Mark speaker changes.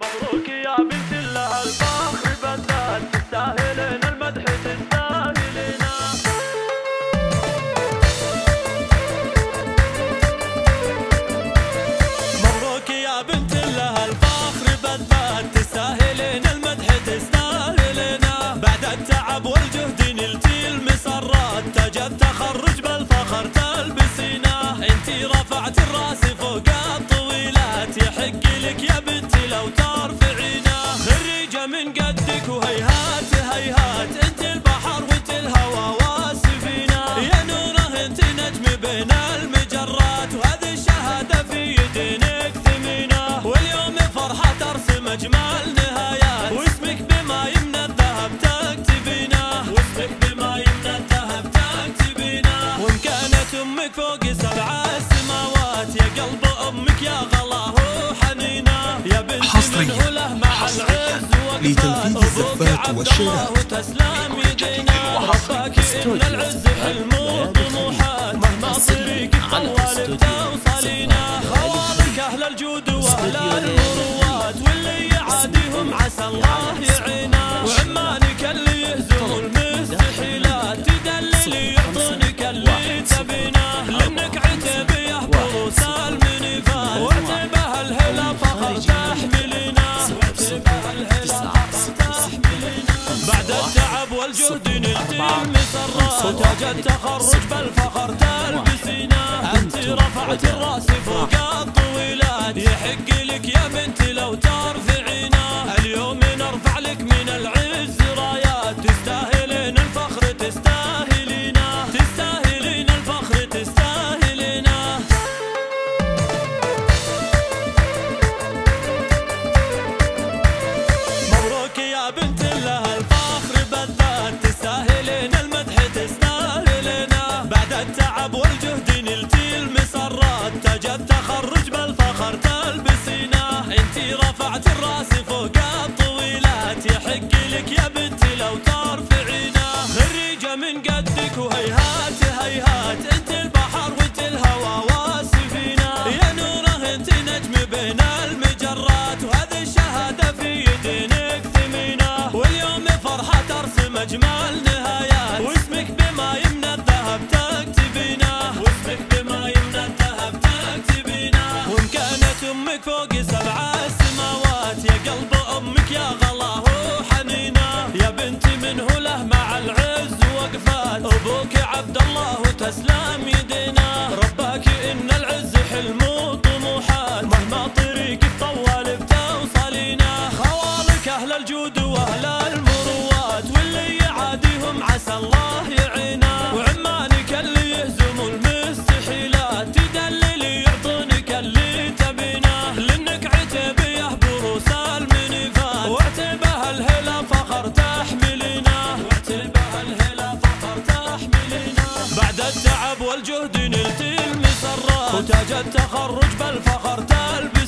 Speaker 1: مبروك يا بنت الله الفخر بالذات، تستاهلين المدح تستاهلينه. مبروك يا بنت الله الفخر بالذات، تستاهلين المدح تستاهلينه. بعد التعب والجهد نلتي المسرات، تاج التخرج بالفخر تلبسينه. انتي رفعت الراس فوق الطويلات، يحق لك يا بنتي لو ترفعينه. خريجة من قدك وهيهات هيهات، انت البحر وانت الهوى والسفينة. يا نوره انت نجم بين المجرات، وهذه الشهادة في يدينك ثمينة. واليوم فرحة ترسم اجمل نهايات، واسمك بما يمنى الذهب تكتبينه. واسمك بما يمنى الذهب تكتبينه. وان كانت امك فوق 7 السماوات، يا قلب امك يا غلاه وحنينه. يا بنتي منه له مع العز
Speaker 2: لتنفيذ الزفات والشيلات.
Speaker 1: وتسلم يدينا. ربك ان العز حلم وطموحات، مهما طريق طوال بتوصلينا. خوالك اهل الجود واهل المروات، واللي يعاديهم عسى الله يعينا. وعمانك اللي يهزم المستحيلات، تدللي يعطونك اللي تبينه. لانك عتيبيه بروس المنيفات، وعتيبه الهلا فخر تحملينا. وعتيبه الهلا فخر تحملينا. بعد التعب والجهد نلتي المسرات، تاج التخرج بالفخر تلبسينه. انت رفعت الراس فوق الطويلات، يحق لك يا بنتي لو ترفعينه. اليوم نرفع لك من العز رايات، تستاهلين الفخر تستاهلينه. تستاهلين الفخر تستاهلينه. مبروك يا بنت الله الفخر بالذات، تستاهلين المدح تستاهلينه. بعد التعب والجهد نلتي المسرات، تاج التخرج بالفخر تلبسينه. انتي رفعت الراس فوق الطويلات، يحق لك يا بنتي لو ترفعينه. خريجة من قدك وهيهات هيهات، انت البحر وانت الهوى والسفينة. يا نوره انت نجم بين المجرات، وهذه الشهادة في يدينك ثمينة. واليوم فرحة ترسم اجمل نهايات، واسمك بما يمنى الذهب تكتبينه. واسمك بما يمنى الذهب تكتبينه. وان كانت امك فوق 7 السماوات، يا قلب امك يا غلاه وحنينه. يا بنتي منه له مع العز وقفات، ابوك عبد الله وتسلم يدينا. رباك ان العز حلم وطموحات، مهما طريقك طوال بتوصلينا. خوالك اهل الجود واهل المروات، واللي يعاديهم عسى الله يعينا. وعمانك اللي يهزم المستحيلات، تدللي يعطونك اللي تبينه. لانك عتيبيه بروس المنيفات، وعتيبه الهلا فخر تحملينه. وعتيبه الهلا فخر تحملينه. بعد التعب والجهد نلتي المسرات، وتاج التخرج بالفخر تلبسينه.